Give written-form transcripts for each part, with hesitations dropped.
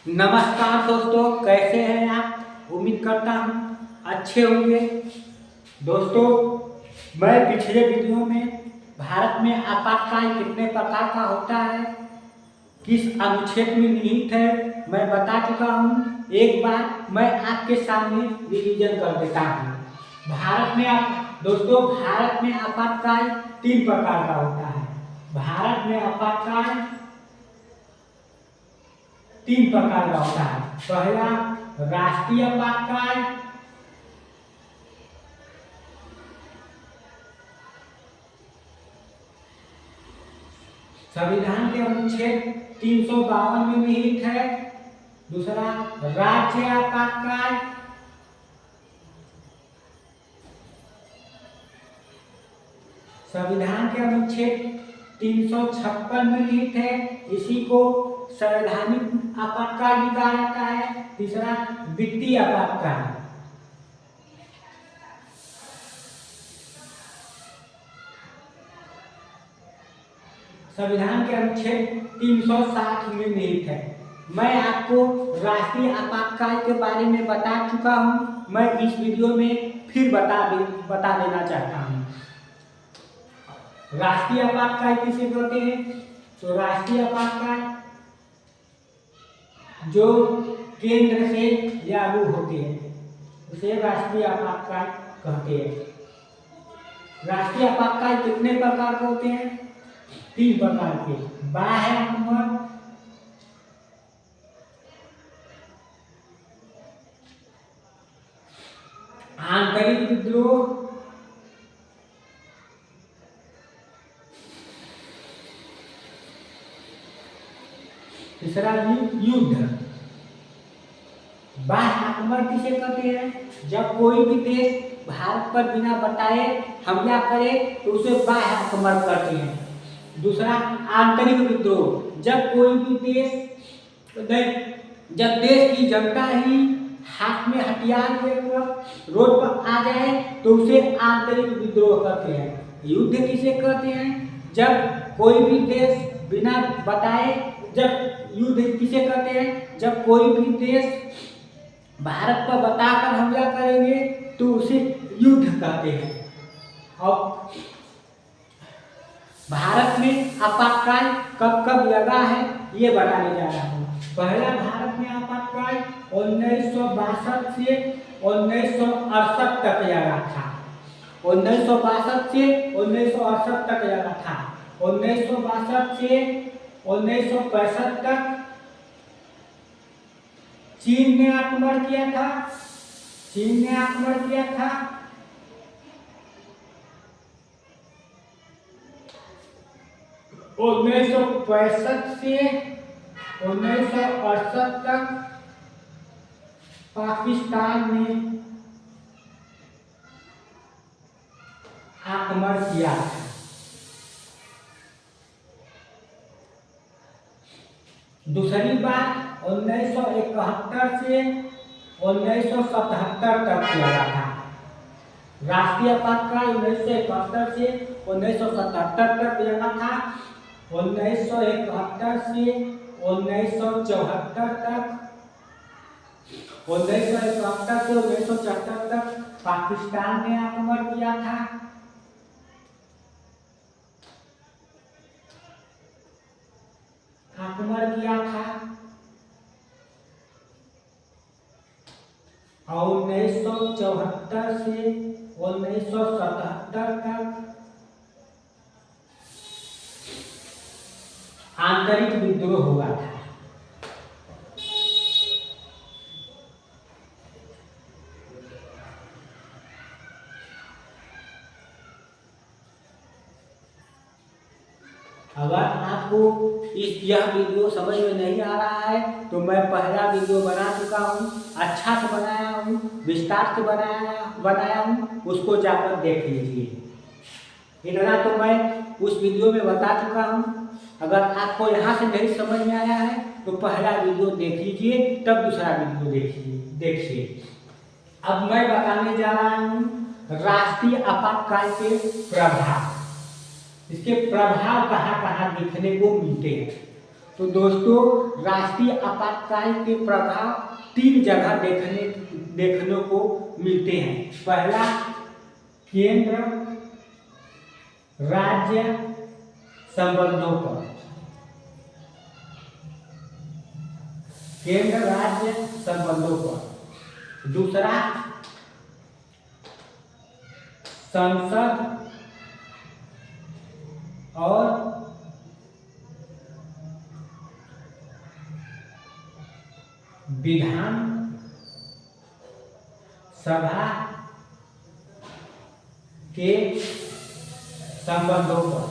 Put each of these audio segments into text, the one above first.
नमस्कार दोस्तों, कैसे हैं आप। उम्मीद करता हूँ अच्छे होंगे। दोस्तों, मैं पिछले वीडियो में भारत में आपातकाल कितने प्रकार का होता है, किस अनुच्छेद में निहित है, मैं बता चुका हूँ। एक बार मैं आपके सामने रिवीजन कर देता हूँ। दोस्तों, भारत में आपातकाल 3 प्रकार का होता है। भारत में आपातकाल 3 प्रकार का होता है। पहला, राष्ट्रीय आपातकाल। संविधान के अनुच्छेद 352 में निहित है। दूसरा, राज्य आपातकाल। संविधान के अनुच्छेद 356 में निहित है। इसी को संवैधानिक आपातकाल भी कहा जाता है। तीसरा, वित्तीय आपातकाल। संविधान के अनुच्छेद 360 में निहित है। मैं आपको राष्ट्रीय आपातकाल के बारे में बता चुका हूं। मैं इस वीडियो में फिर बता देना चाहता हूं। राष्ट्रीय आपातकाल किसे कहते हैं? तो राष्ट्रीय आपातकाल जो केंद्र से लागू होते हैं उसे राष्ट्रीय आपातकाल कहते हैं। राष्ट्रीय आपातकाल कितने प्रकार के होते हैं? 3 प्रकार के। बाह्य आक्रमण, आंतरिक विद्रोह, तीसरा युद्ध। बाह्य आक्रमण किसे कहते हैं? जब कोई भी देश भारत पर बिना बताए हमला करे तो उसे बाह्य आक्रमण कहते हैं। दूसरा, आंतरिक विद्रोह। जब कोई भी जब देश की जनता ही हाथ में हथियार लेकर रोड पर आ जाए तो उसे आंतरिक विद्रोह कहते हैं। युद्ध किसे कहते हैं? जब कोई भी देश बिना बताए युद्ध किसे कहते हैं? जब कोई भी देश भारत पर बताकर हमला करेंगे तो उसे युद्ध कहते हैं। अब भारत में आपातकाल कब कब लगा है ये बताने जा रहा हूँ। पहला भारत में आपातकाल 1962 से 1968 तक लगा था। 1962 से 1968 तक लगा था। 1962 से 1965 तक चीन ने आक्रमण किया था। 1965 से 1968 तक पाकिस्तान ने आक्रमण किया था। दूसरी बार 1971 से 1977 तक लगा था। राष्ट्रीय आपातकाल 1971 से 1977 तक लगा था। 1971 से 1974 तक 1971 से 1974 तक पाकिस्तान ने आक्रमण किया था। और 1974 से 1977 तक आंतरिक विद्रोह हुआ था। अगर आपको यह वीडियो समझ में नहीं आ रहा है तो मैं पहला वीडियो बना चुका हूँ, अच्छा से बनाया हूँ, विस्तार से बनाया हूँ, उसको जाकर देख लीजिए। इतना तो मैं उस वीडियो में बता चुका हूँ। अगर आपको यहाँ से नहीं समझ में आया है तो पहला वीडियो देख लीजिए, तब दूसरा वीडियो देखिए। अब मैं बताने जा रहा हूँ राष्ट्रीय आपातकाल के प्रभाव। इसके प्रभाव कहाँ कहाँ दिखने को मिलते हैं। तो दोस्तों, राष्ट्रीय आपातकाल के प्रभाव 3 जगह देखने को मिलते हैं। पहला, केंद्र राज्य संबंधों पर, केंद्र राज्य संबंधों पर। दूसरा, संसद और विधान सभा के संबंधों पर।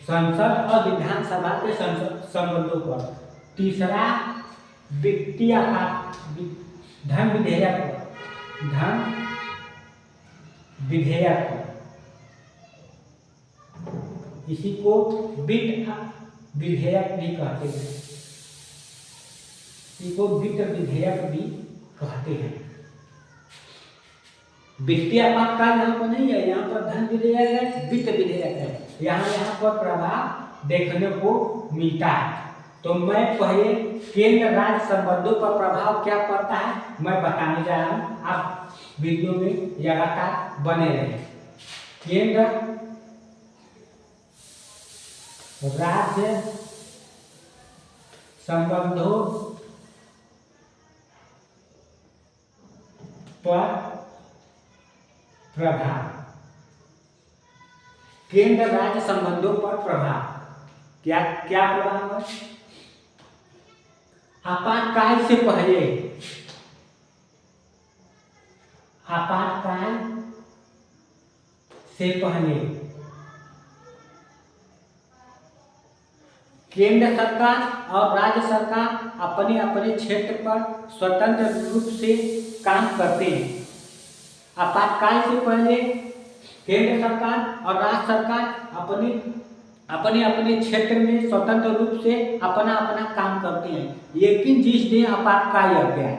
संसद और विधानसभा के संबंधों पर। तीसरा, वित्तीय धन विधेयक पर, धन विधेयक पर। इसी को वित्त विधेयक भी कहते हैं, इसी को वित्त विधेयक भी कहते हैं। वित्तीय आपातकाल यहाँ पर नहीं है, यहाँ पर धन विधेयक है, वित्त विधेयक है। यहाँ पर प्रभाव देखने को मिलता है। तो मैं पहले केंद्र राज्य संबंधों पर प्रभाव क्या पड़ता है मैं बताने जा रहा हूँ। आप वीडियो में लगातार बने रहें। केंद्र राज्य संबंधों पर प्रभाव, केंद्र राज्य संबंधों पर प्रभाव। क्या क्या प्रभाव है? आपातकाल से पहले, आपातकाल से पहले केंद्र सरकार और राज्य सरकार अपने अपने क्षेत्र पर स्वतंत्र रूप से काम करते हैं। आपातकाल से पहले केंद्र सरकार और राज्य सरकार अपने अपने क्षेत्र में स्वतंत्र रूप से अपना अपना काम करते हैं। लेकिन जिस दिन आपातकाल लग गया,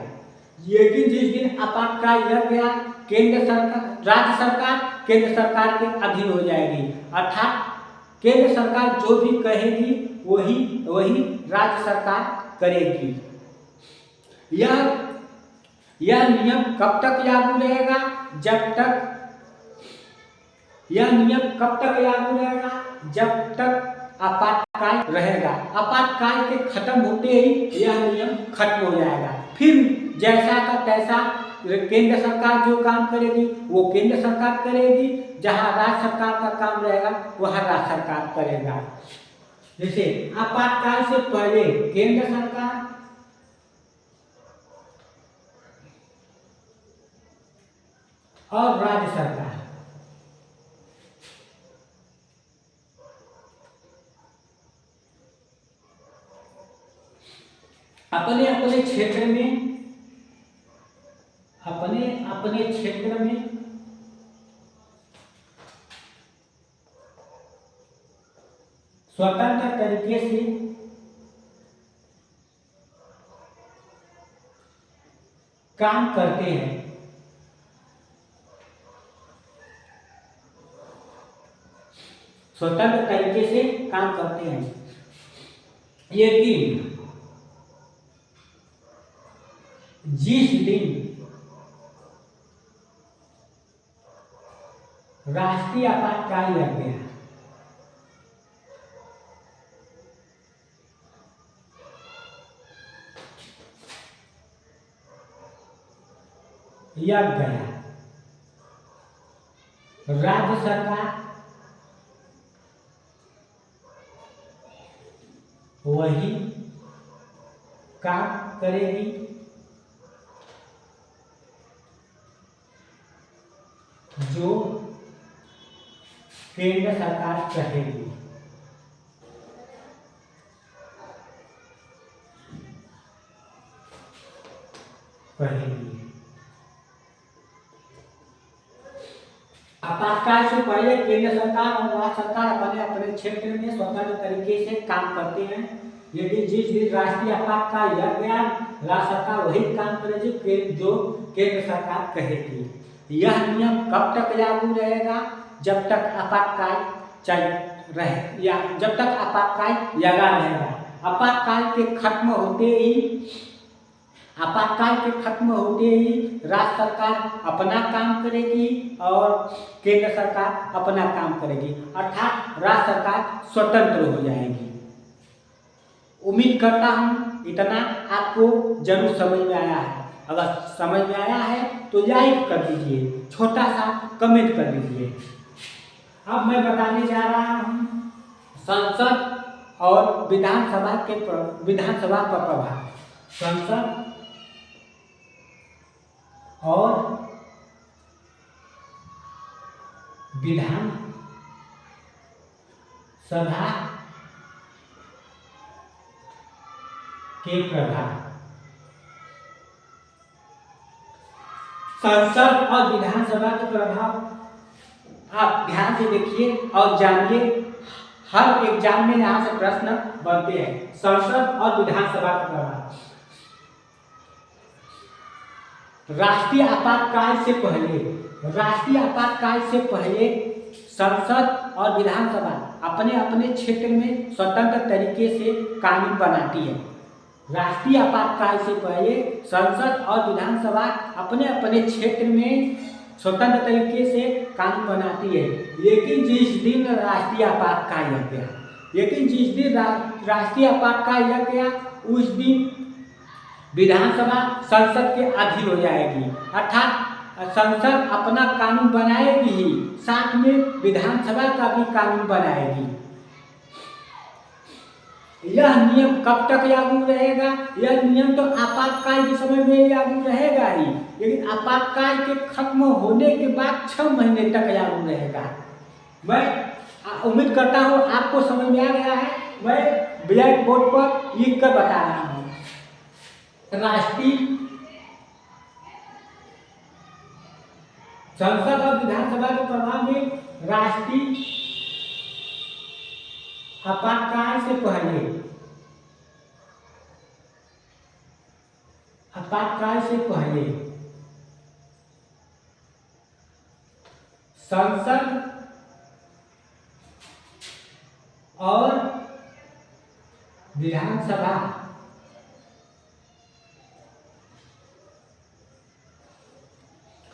लग गया, केंद्र सरकार, राज्य सरकार केंद्र सरकार के अधीन हो जाएगी। अर्थात केंद्र सरकार जो भी कहेगी वही राज्य सरकार करेगी। यह नियम कब तक लागू रहेगा? जब तक आपातकाल रहेगा। आपातकाल के खत्म होते ही यह नियम खत्म हो जाएगा। फिर जैसा का तैसा केंद्र सरकार जो काम करेगी वो केंद्र सरकार करेगी, जहां राज्य सरकार का काम रहेगा वहां राज्य सरकार करेगा। जैसे आपातकाल से पहले केंद्र सरकार और राज्य सरकार अपने अपने क्षेत्र में स्वतंत्र तरीके से काम करते हैं। स्वतंत्र तरीके से काम करते हैं। लेकिन जिस दिन राष्ट्रीय आपातकाल लग गया, राज्य सरकार वही काम करेगी जो केंद्र सरकार कहेगी। आपातकाल से पहले केंद्र सरकार और राज्य सरकार अपने अपने क्षेत्र में स्वतंत्र तरीके से काम करते हैं। लेकिन जिस दिन राष्ट्रीय आपातकाल लग गया, राज्य सरकार वही काम करेगी जो केंद्र सरकार कहेगी। यह नियम कब तक लागू रहेगा? जब तक आपातकाल चल रहे या जब तक आपातकाल लगा रहेगा। आपातकाल के खत्म होते ही राज्य सरकार अपना काम करेगी और केंद्र सरकार अपना काम करेगी, अर्थात राज्य सरकार स्वतंत्र हो जाएगी। उम्मीद करता हूँ इतना आपको जरूर समझ में आया है। अगर समझ में आया है तो लाइक कर दीजिए, छोटा सा कमेंट कर दीजिए। अब मैं बताने जा रहा हूँ संसद और विधानसभा पर प्रभाव। संसद और विधानसभा के प्रभाव। संसद और विधानसभा के प्रभाव आप ध्यान से देखिए और जानिए। हर एग्जाम में यहाँ से प्रश्न बनते हैं। संसद और विधानसभा का प्रभाव। राष्ट्रीय आपातकाल से पहले संसद और विधानसभा अपने अपने क्षेत्र में स्वतंत्र तरीके से कानून बनाती है। राष्ट्रीय आपातकाल से पहले संसद और विधानसभा अपने अपने क्षेत्र में स्वतंत्र तरीके से कानून बनाती है। लेकिन जिस दिन राष्ट्रीय आपातकाल लग गया उस दिन विधानसभा संसद के अधीन हो जाएगी, अर्थात संसद अपना कानून बनाएगी ही, साथ में विधानसभा का भी कानून बनाएगी। यह नियम कब तक लागू रहेगा? यह नियम तो आपातकाल के समय में लागू रहेगा ही, लेकिन आपातकाल के खत्म होने के बाद 6 महीने तक लागू रहेगा। मैं उम्मीद करता हूँ आपको समझ में आ गया है। मैं ब्लैक बोर्ड पर लिख कर बता रहा हूँ। राष्ट्रीय संसद और विधानसभा के प्रभाव में राष्ट्रीय आपातकाल से पहले संसद और विधानसभा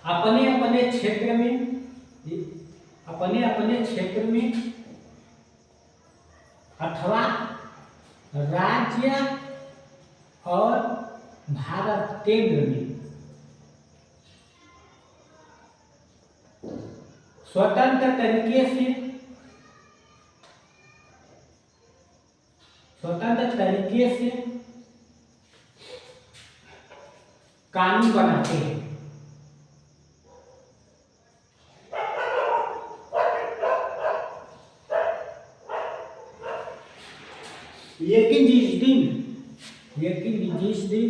अपने अपने क्षेत्र में अथवा राज्य और भारत केंद्र में स्वतंत्र तरीके से कानून बनाते हैं। लेकिन जिस दिन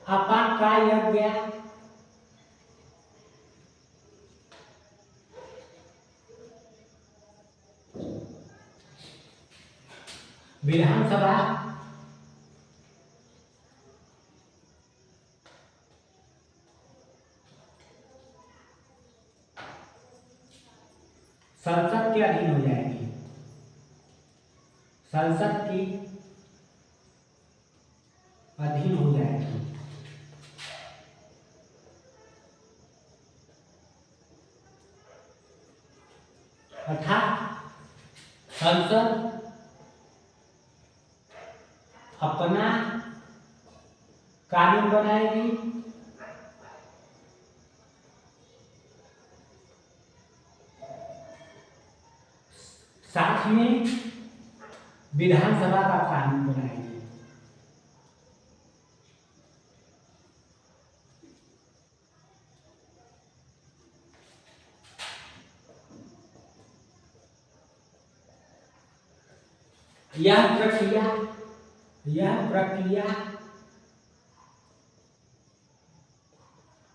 आपातकाल लग गया, विधानसभा संसद के अधीन हो जाएगी। संसद की अधीन हो जाएगी। अर्थात संसद अपना कानून बनाएगी, साथ में विधानसभा का कानून बनाएगी। यह प्रक्रिया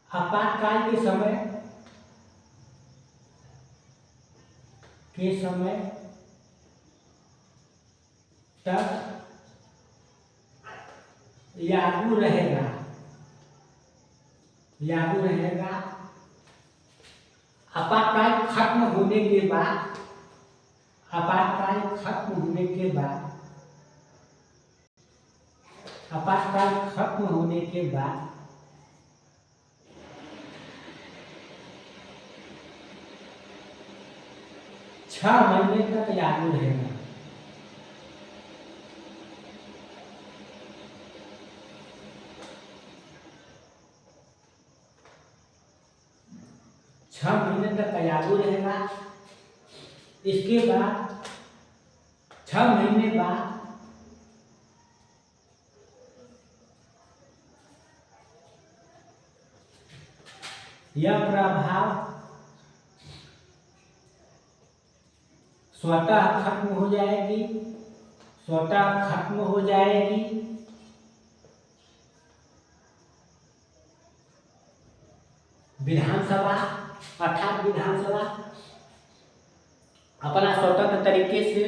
आपातकाल के समय तक लागू रहेगा, लागू रहेगा। आपातकाल खत्म होने के बाद, आपातकाल खत्म होने के बाद, आपातकाल खत्म होने के बाद 6 महीने तक लागू रहेगा। छह महीने तक लागू रहेगा। इसके बाद 6 महीने बाद यह प्रभाव स्वतः खत्म हो जाएगी, स्वतः खत्म हो जाएगी। विधानसभा अर्थात विधानसभा अपना स्वतंत्र तरीके से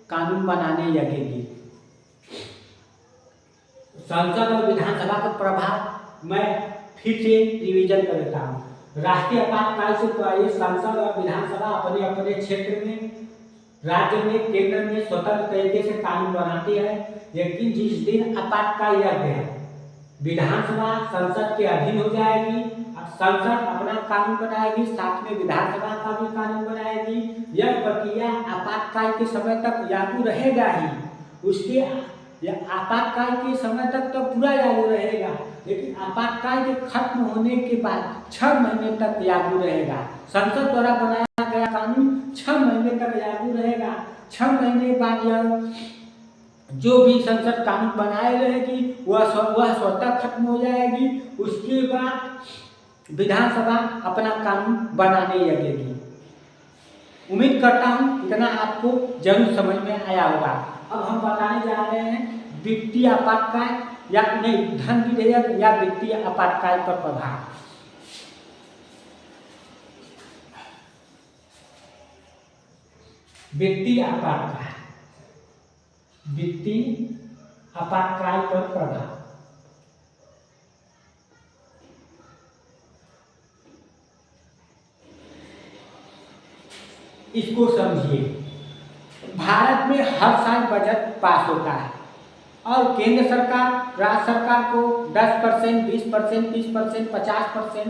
कानून बनाने लगेगी। संसद और विधानसभा का प्रभाव मैं फिर से रिवीजन कर देता हूँ। राष्ट्रीय आपातकाल से पहले संसद और विधानसभा अपने अपने क्षेत्र में, राज्य में, केंद्र में स्वतंत्र तरीके से कानून बनाती है। लेकिन जिस दिन आपातकाल लग गया, विधानसभा संसद के अधीन हो जाएगी। संसद अपना कानून बनाएगी, साथ में विधानसभा का भी कानून बनाएगी। यह प्रक्रिया आपातकाल के समय तक लागू रहेगा ही। उसके आपातकाल के समय तक तो पूरा लागू रहेगा, लेकिन आपातकाल के खत्म होने के बाद 6 महीने तक लागू रहेगा। संसद द्वारा बनाया गया कानून 6 महीने तक लागू रहेगा। 6 महीने बाद यह जो भी संसद कानून बनाए रहेगी वह स्वतः खत्म हो जाएगी। उसके बाद विधानसभा अपना कानून बनाने लगेगी। उम्मीद करता हूँ इतना आपको जरूर समझ में आया होगा। अब हम बताने जा रहे हैं वित्तीय आपातकाल या नहीं, धन विधेयक या वित्तीय आपातकाल पर प्रभाव। वित्तीय आपातकाल, वित्तीय आपातकाल पर प्रभाव। इसको समझिए। भारत में हर साल बजट पास होता है और केंद्र सरकार राज्य सरकार को 10%, 20%, 30%, 50%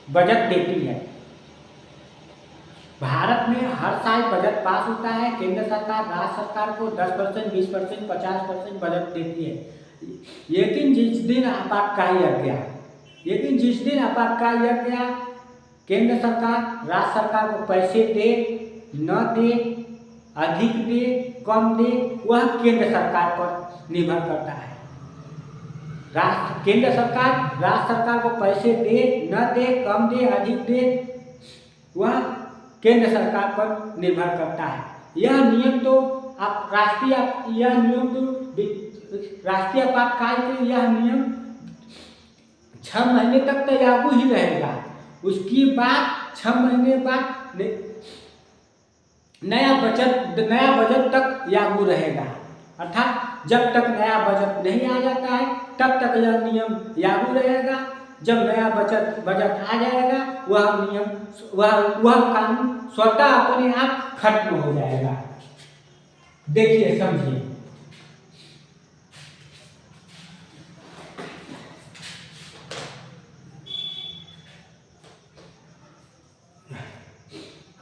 बजट देती है। भारत में हर साल बजट पास होता है। केंद्र सरकार राज्य सरकार को 10%, 20%, 50% बजट देती है। लेकिन जिस दिन आपातकाल लग गया, केंद्र सरकार राज्य सरकार को पैसे दे न दे, अधिक दे कम दे, वह केंद्र सरकार पर निर्भर करता है। केंद्र सरकार राज्य सरकार को पैसे दे न दे, कम दे, अधिक दे, वह केंद्र सरकार पर निर्भर करता है। यह नियम तो राष्ट्रीय आपातकाल के यह नियम 6 महीने तक तो लागू ही रहेगा। उसके बाद 6 महीने बाद नया बजट तक लागू रहेगा। अर्थात जब तक नया बजट नहीं आ जाता है तब तक यह नियम लागू रहेगा। जब नया बजट आ जाएगा वह कानून स्वतः अपने आप खत्म हो जाएगा। देखिए, समझिए।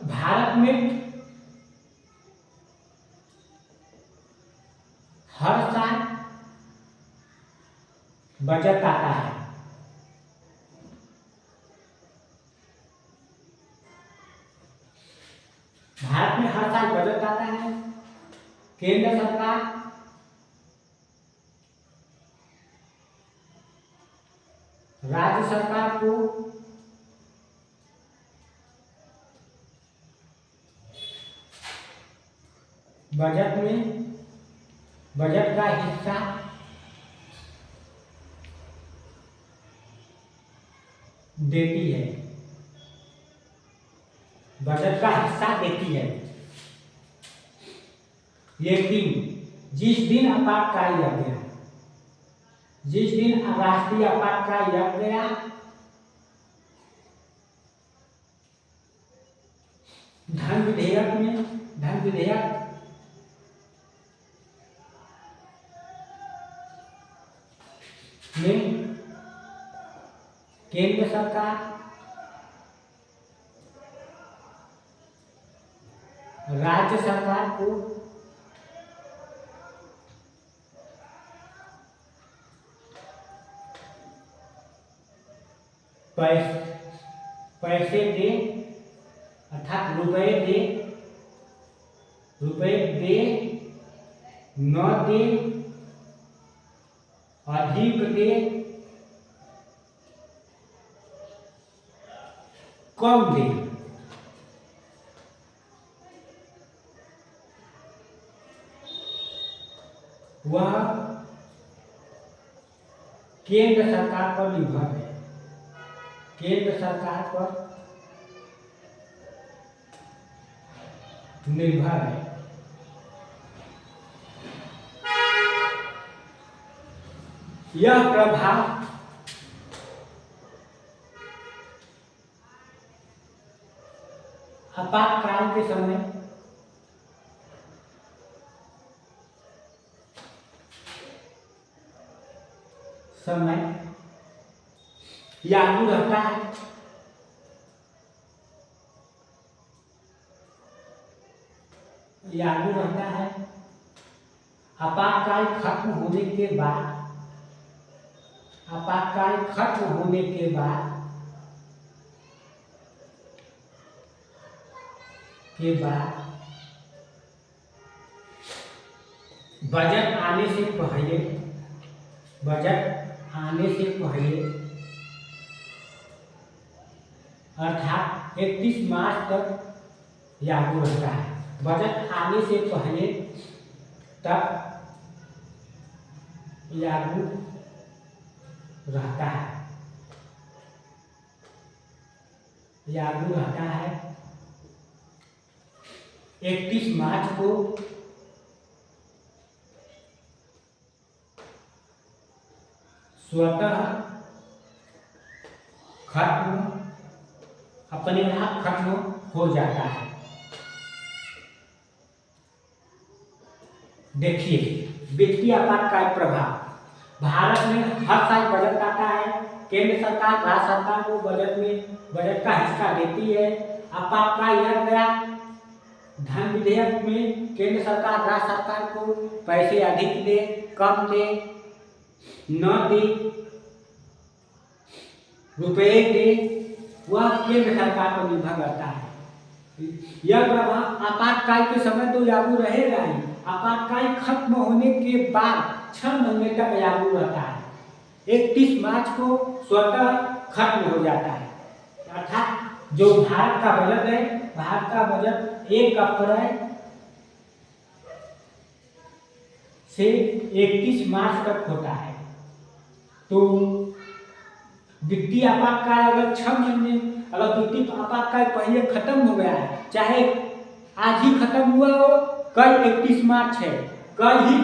भारत में हर साल बजट आता है। भारत में हर साल बजट आता है। केंद्र सरकार राज्य सरकार को बजट का हिस्सा देती है। बजट का हिस्सा देती है। लेकिन जिस दिन आपातकाल यज्ञ गया, जिस दिन राष्ट्रीय आपातकाल यज्ञ गया, धन विधेयक में केंद्र सरकार राज्य सरकार को पैसे दे, अर्थात रुपए दे, न दे, अधिक दे, कम दे, वह केंद्र सरकार पर निर्भर है, केंद्र सरकार पर निर्भर है। यह प्रभाव आपातकाल के समय लागू रहता है। आपातकाल खत्म होने के बाद बजट आने से पहले अर्थात 31 मार्च तक लागू रहता है। बजट आने से पहले तक लागू रहता है। 31 मार्च को स्वतः अपने आप खत्म हो जाता है। देखिए, वित्तीय आपातकाल प्रभाव। भारत में हर साल बजट आता है। केंद्र सरकार राज्य सरकार को बजट का हिस्सा देती है। आपातकाल यह गया, धन विधेयक में केंद्र सरकार राज्य सरकार को पैसे अधिक दे, कम दे, न दे, रुपए दे, वह केंद्र सरकार पर निर्भर करता है। यह प्रभाव आपातकाल के समय तो लागू रहेगा ही, आपातकाल खत्म होने के बाद 6 महीने तक लागू रहता है। 31 मार्च को स्वतः खत्म हो जाता है। अर्थात जो भारत का बजट 1 अप्रैल से 31 मार्च तक होता है। तो वित्तीय आपातकाल अगर 6 महीने, अगर वित्तीय आपातकाल पहले खत्म हो गया है, चाहे आज ही खत्म हुआ हो, कल 31 मार्च है, कल ही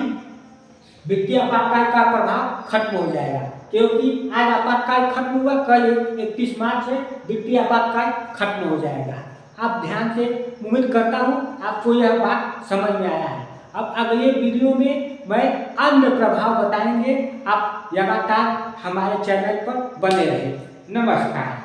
वित्तीय आपातकाल का प्रभाव खत्म हो जाएगा। क्योंकि आज आपातकाल खत्म हुआ, कल 31 मार्च है, वित्तीय आपातकाल खत्म हो जाएगा। आप ध्यान से, उम्मीद करता हूँ आपको यह बात समझ में आया है। अब अगले वीडियो में मैं अन्य प्रभाव बताएंगे। आप लगातार हमारे चैनल पर बने रहें। नमस्कार।